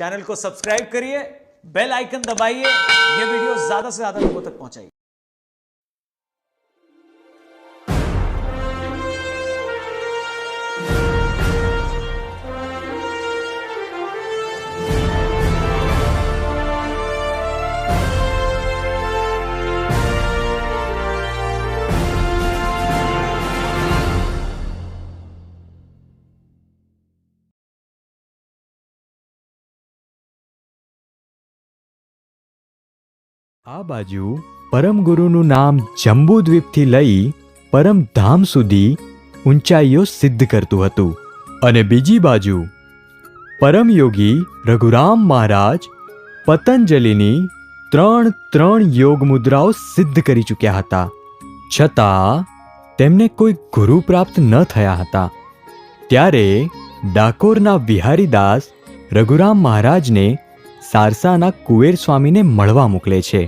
Channel को subscribe करिए, bell icon दबाइए, ये वीडियो ज्यादा से ज्यादा लोगों तक पहुंचाइए। આ બાજુ પરમગુરુનું નામ જંબુદ્વીપથી લઈ પરમધામ સુધી ઊંચાઈઓ સિદ્ધ કરતું હતું અને બીજી બાજુ પરમયોગી રઘુરામ મહારાજ પતંજલિની ત્રણ યોગ મુદ્રાઓ સિદ્ધ કરી ચૂક્યા હતા, છતાં તેમને કોઈ ગુરુ પ્રાપ્ત ન થયા હતા. ત્યારે ડાકોરના વિહારીદાસ રઘુરામ મહારાજને સારસાના કુવેર સ્વામીને મળવા મોકલે છે.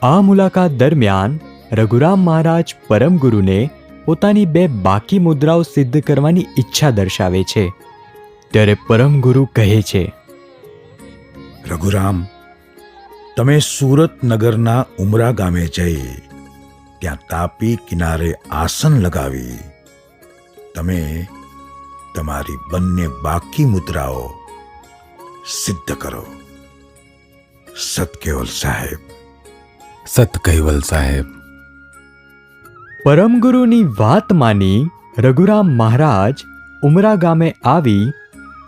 આ મુલાકાત દરમિયાન રઘુરામ મહારાજ પરમગુરુને પોતાની બે બાકી મુદ્રાઓ સિદ્ધ કરવાની ઈચ્છા દર્શાવે છે. ત્યારે પરમગુરુ કહે છે, રઘુરામ, તમે સુરત નગરના ઉમરા ગામે જઈ ત્યાં તાપી કિનારે આસન લગાવી તમે તમારી બંને બાકી મુદ્રાઓ સિદ્ધ કરો. સતકેવલ સાહેબ. સતકૈવલ સાહેબ. પરમગુરુની વાત માની રઘુરામ મહારાજ ઉમરા ગામે આવી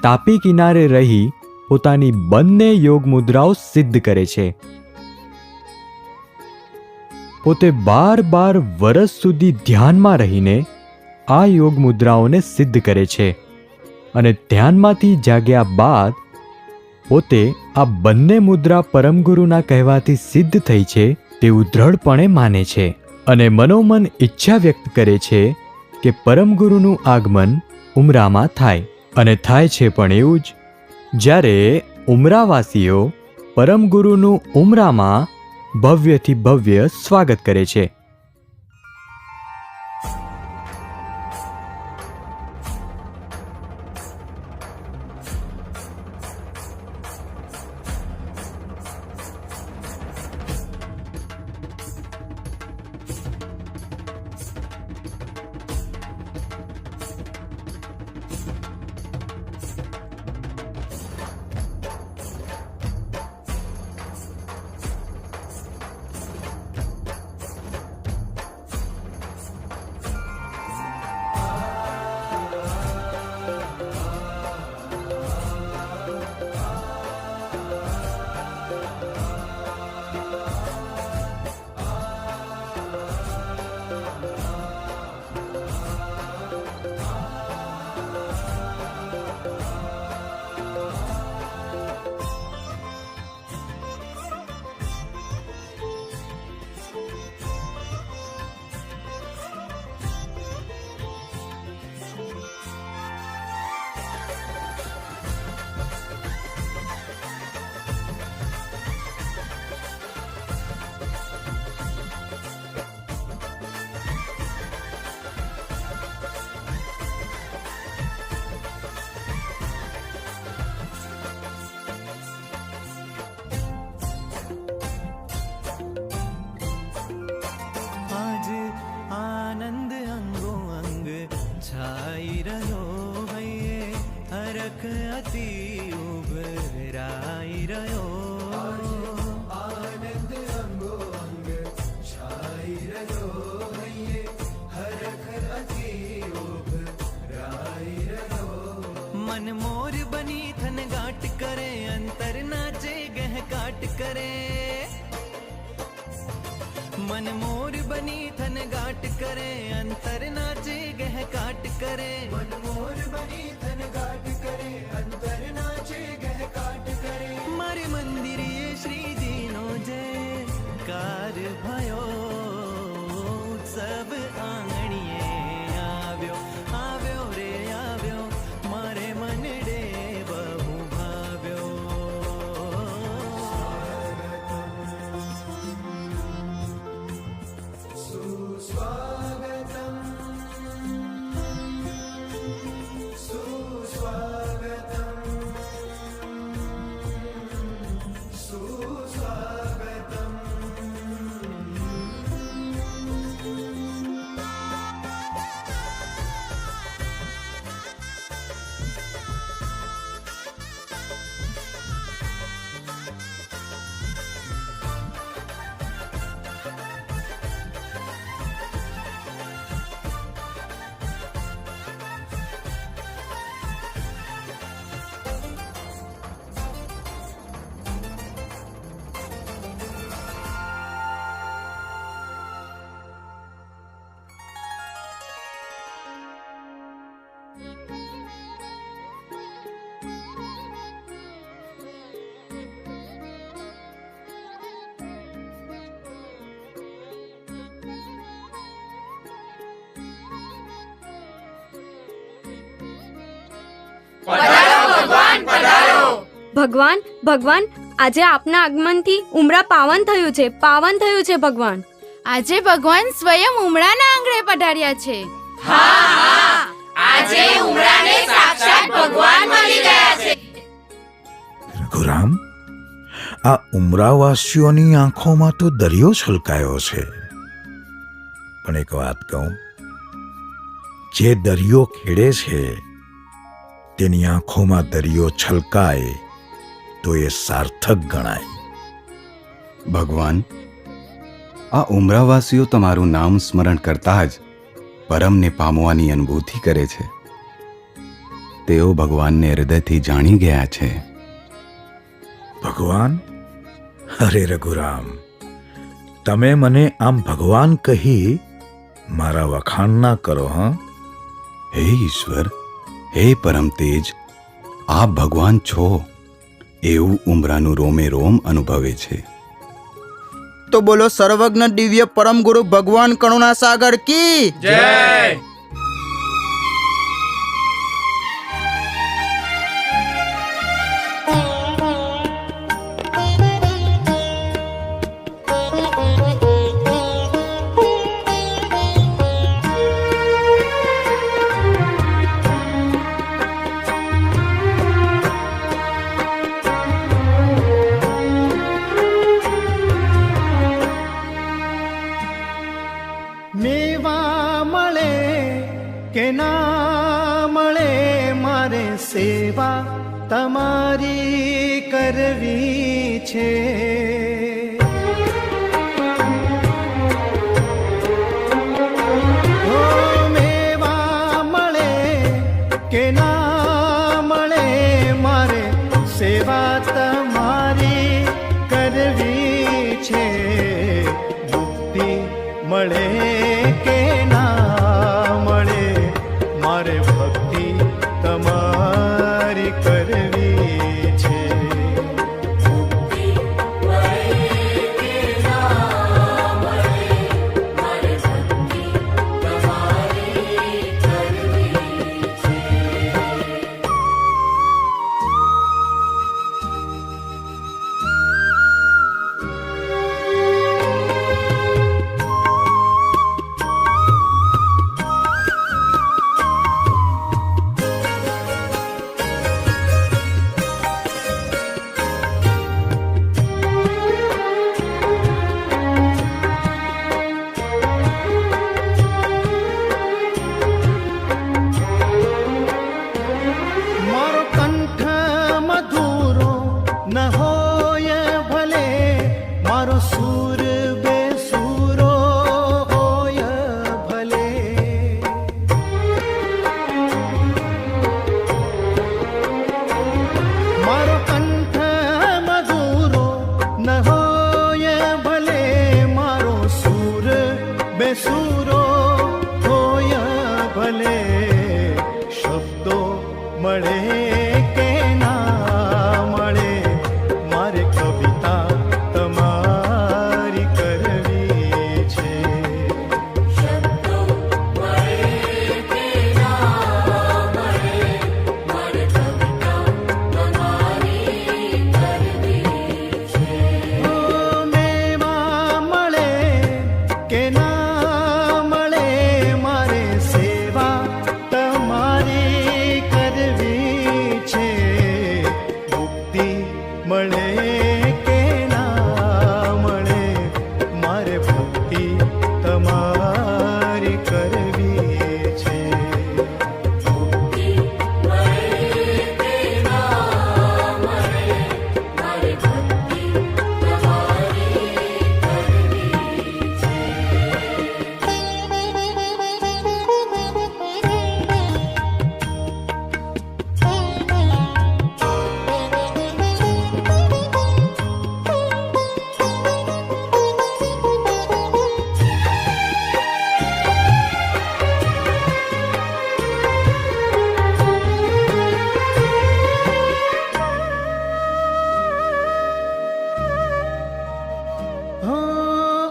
તાપી કિનારે રહી પોતાની બંને યોગ મુદ્રાઓ સિદ્ધ કરે છે. પોતે 12 વર્ષ સુધી ધ્યાનમાં રહીને આ યોગ મુદ્રાઓને સિદ્ધ કરે છે અને ધ્યાનમાંથી જાગ્યા બાદ પોતે આ બંને મુદ્રા પરમગુરુના કહેવાથી સિદ્ધ થઈ છે તેવું દ્રઢપણે માને છે અને મનોમન ઈચ્છા વ્યક્ત કરે છે કે પરમગુરુનું આગમન ઉમરામાં થાય, અને થાય છે પણ એવું જ. જ્યારે ઉમરાવાસીઓ પરમગુરુનું ઉમરામાં ભવ્યથી ભવ્ય સ્વાગત કરે છે. मन मोर बनी थन गाट करे, अंतर नाचे गह काट करे. मन मोर बनी थन गाट करे, अंतर नाचे गह काट करे. मन मोर बनी थन गाट करे, अंतर नाचे गह काट करे. मारे मंदिर ये श्री दीनो जय कार भयो, सब आंगणिये આવ્યો આવ્યો રે આવ્યો, મારે મનડે બહુ ભાવ્યો. ભગવાન ભગવાન આજે આપના આગમનથી ઉમરા પાવન થયું છે ભગવાન. આજે ભગવાન સ્વયં ઉમરાના આંગણે પધાર્યા છે. રઘુરામ, આ ઉમરાવાસીઓની આંખોમાં તો દરિયો છલકાયો છે. પણ એક વાત કહું, જે દરિયો ખેડે છે તેની આંખોમાં દરિયો છલકાય તો એ સાર્થક ગણાય. ભગવાન, આ ઉમરાવાસીઓ તમારું નામ સ્મરણ કરતા જ પરમને પામવાની અનુભૂતિ કરે છે. તેઓ ભગવાનને હૃદયથી જાણી ગયા છે. ભગવાન? અરે રઘુરામ, તમે મને આમ ભગવાન કહી મારા વખાણ ના કરો. હે ઈશ્વર, હે પરમ તેજ, આપ ભગવાન છો એવું ઉમરાનું રોમે રોમ અનુભવે છે. તો બોલો સર્વજ્ઞ દિવ્ય પરમ ગુરુ ભગવાન કરુણા સાગર કી જય. મેવા મળે કે ના મળે, મારે સેવા તમારી કરવી છે. ઓ મેવા મળે કે ના મળે, મારે સેવા તમારી કરવી છે. મુક્તિ મળે કે ના મળે, મારે ભક્તિ તમારી કરવી છે. મારો કંઠ મધુરો ન હોય ભલે, મારો સૂર બેસૂરો હોય ભલે. મારો કંઠ મધુરો ન હોય ભલે, મારો સૂર બેસૂરો હોય ભલે. શબ્દો મળે કે ના મળે, મારે કવિતા તમારી કરવી છે. ઓ મેવા મળે કે ના મળે, મારે સેવા તમારી કરવી છે. મુક્તિ મળે કે ના મળે, મારે ભક્તિ તમારી કરવી છે.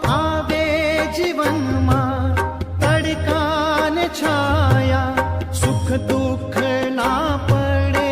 આવે જીવનમાં તડકાને છાયા, સુખ દુઃખ ના પડે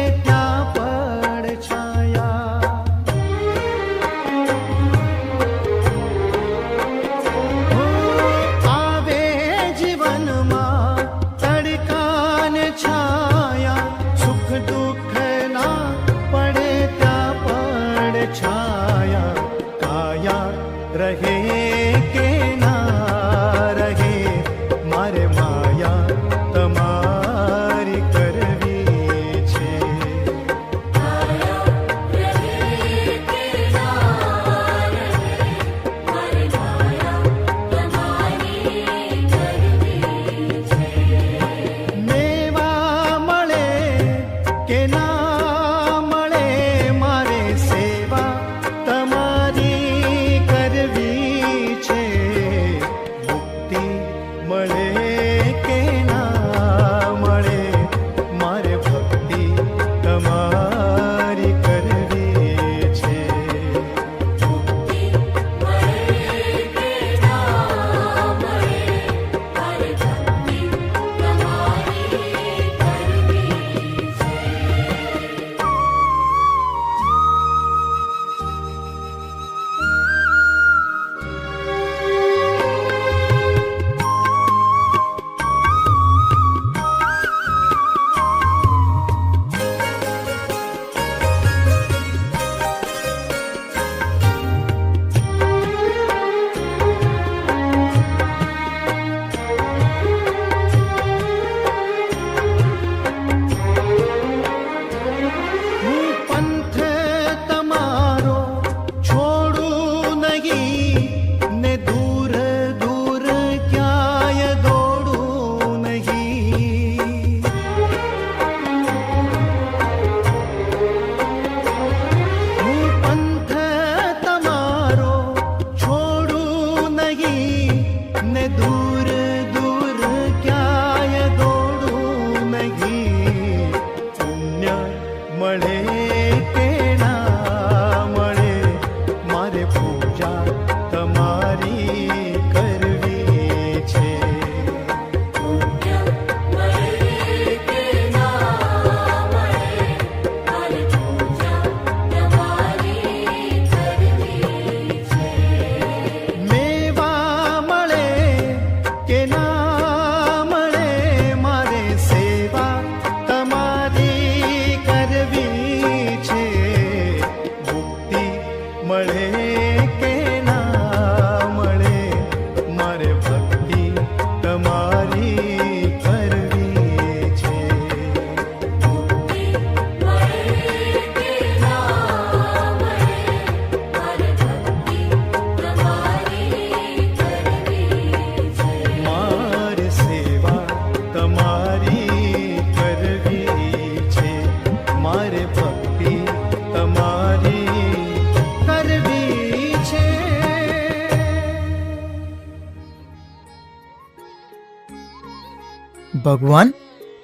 ભગવાન,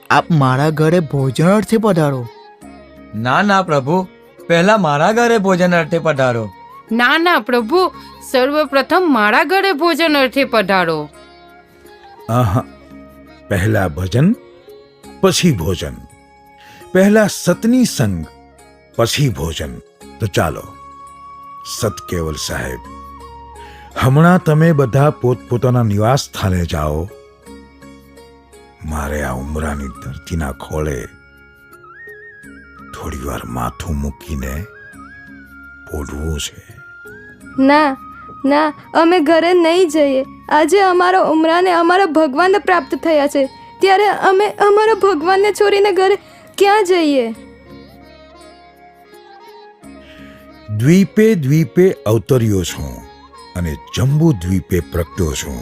આપ મારા ઘરે ભોજન અર્થે પધારો. ના ના પ્રભુ, પહેલા મારા ઘરે ભોજન અર્થે પધારો. ના ના પ્રભુ, સર્વપ્રથમ મારા ઘરે ભોજન અર્થે પધારો. આહા, પહેલા ભજન પછી ભોજન, પહેલા સતની સંગ પછી ભોજન. તો ચાલો સતકેવલ સાહેબ, હમણાં તમે બધા પોતપોતાના નિવાસ સ્થાને જાઓ. મારે આ ઉમરાની ધરતીના ખોળે થોડી વાર માથું મૂકીને પોઢવું છે. ના ના, અમે ઘરે નહીં જઈએ. આજે અમારા ઉમરાને અમારા ભગવાન પ્રાપ્ત થયા છે, ત્યારે અમે અમારા ભગવાનને છોડીને ઘરે ક્યાં જઈએ? દ્વીપે દ્વીપે અવતર્યો છું અને જંબુ દ્વીપે પ્રગટ્યો છું.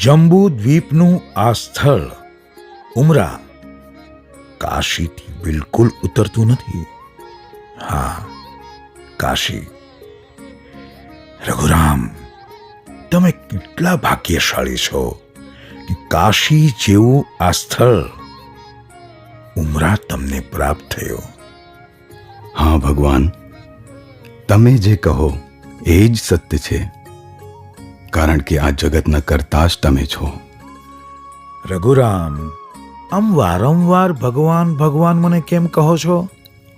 જંબુ દ્વીપનું આ સ્થળ ઉમરા કાશીથી બિલકુલ ઉતરતું નથી. હા, કાશી. રઘુરામ, તમે કેટલા ભાગ્યશાળી છો કે કાશી જેવું આ સ્થળ ઉમરા તમને પ્રાપ્ત થયો. હા ભગવાન, તમે જે કહો એ જ સત્ય છે, કારણ કે આ જગતના કર્તા જ તમે છો. રઘુરામ, આમ વારંવાર ભગવાન ભગવાન મને કેમ કહો છો?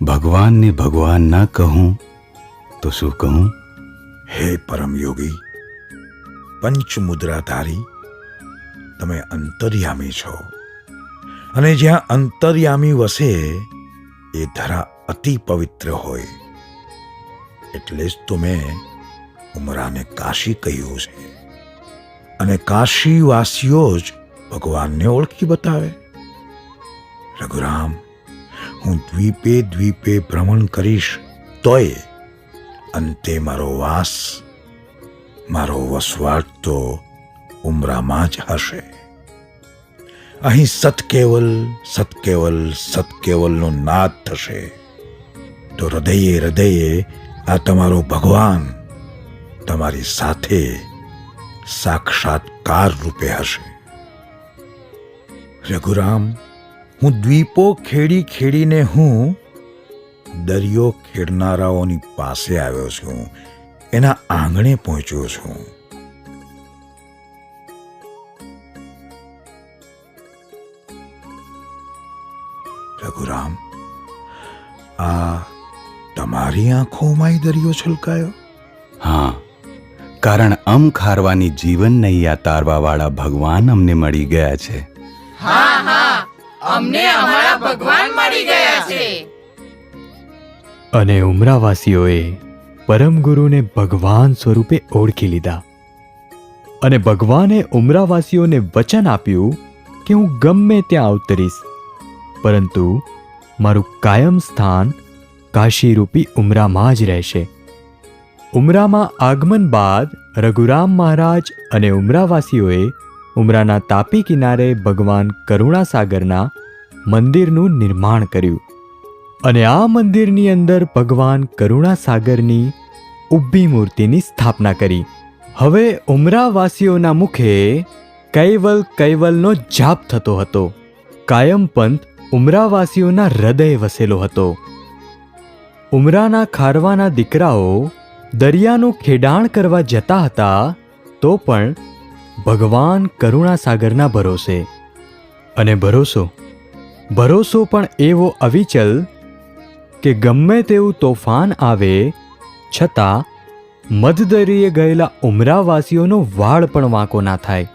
ભગવાનને ભગવાન ના કહું તો શું કહું? હે પરમયોગી, પંચમુદ્રાધારી, તમે અંતર્યામી છો, અને જ્યાં અંતર્યામી વસે એ ધરા અતિ પવિત્ર હોય. એટલે જ તો મેં ઉમરાને કાશી કહ્યું છે, અને કાશીવાસીઓ જ ભગવાનને ઓળખી બતાવે. રઘુરામ, હું દ્વીપે દ્વીપે ભ્રમણ કરીશ તોય અંતે મારો વાસ, મારો વસવાટ તો ઉમરામાં જ હશે. અહીં સતકેવલ સતકેવલ સતકેવલનો નાદ થશે. તો હૃદયે હૃદયે આ તમારો ભગવાન તમારી સાથે સાક્ષાત્કાર રૂપે હશે. રઘુરામ, હું દ્વીપો ખેડી ખેડીને હું દરિયો ખેડનારાઓની પાસે આવ્યો છું, એના આંગણે પહોંચ્યો છું. રઘુરામ, આ તમારી આંખોમાં દરિયો છલકાયો? હા, કારણ અમ ખારવાની જીવન નૈયા તારવા વાળા ભગવાન અમને મળી ગયા છે. હા હા, અમને અમારા ભગવાન મળી ગયા છે. અને ઉમરાવાસીઓએ પરમગુરુને ભગવાન સ્વરૂપે ઓળખી લીધા. અને ભગવાને ઉમરાવાસીઓને વચન આપ્યું કે હું ગમે ત્યાં અવતરીશ, પરંતુ મારું કાયમ સ્થાન કાશીરૂપી ઉમરામાં જ રહેશે. ઉમરામાં આગમન બાદ રઘુરામ મહારાજ અને ઉમરાવાસીઓએ ઉમરાના તાપી કિનારે ભગવાન કરુણાસાગરના મંદિરનું નિર્માણ કર્યું. અને આ મંદિરની અંદર ભગવાન કરુણાસાગરની ઊભી મૂર્તિની સ્થાપના કરી. હવે ઉમરાવાસીઓના મુખે કૈવલ કૈવલનો જાપ થતો હતો. કાયમ પંથ ઉમરાવાસીઓના હૃદય વસેલો હતો. ઉમરાના ખારવાના દીકરાઓ દરિયાનું ખેડાણ કરવા જતા હતા, તો પણ ભગવાન કરુણાસાગરના ભરોસે. અને ભરોસો પણ એવો અવિચલ કે ગમે તેવું તોફાન આવે છતાં મધદરિયે ગયેલા ઉમરાવાસીઓનો વાળ પણ વાંકો ના થાય.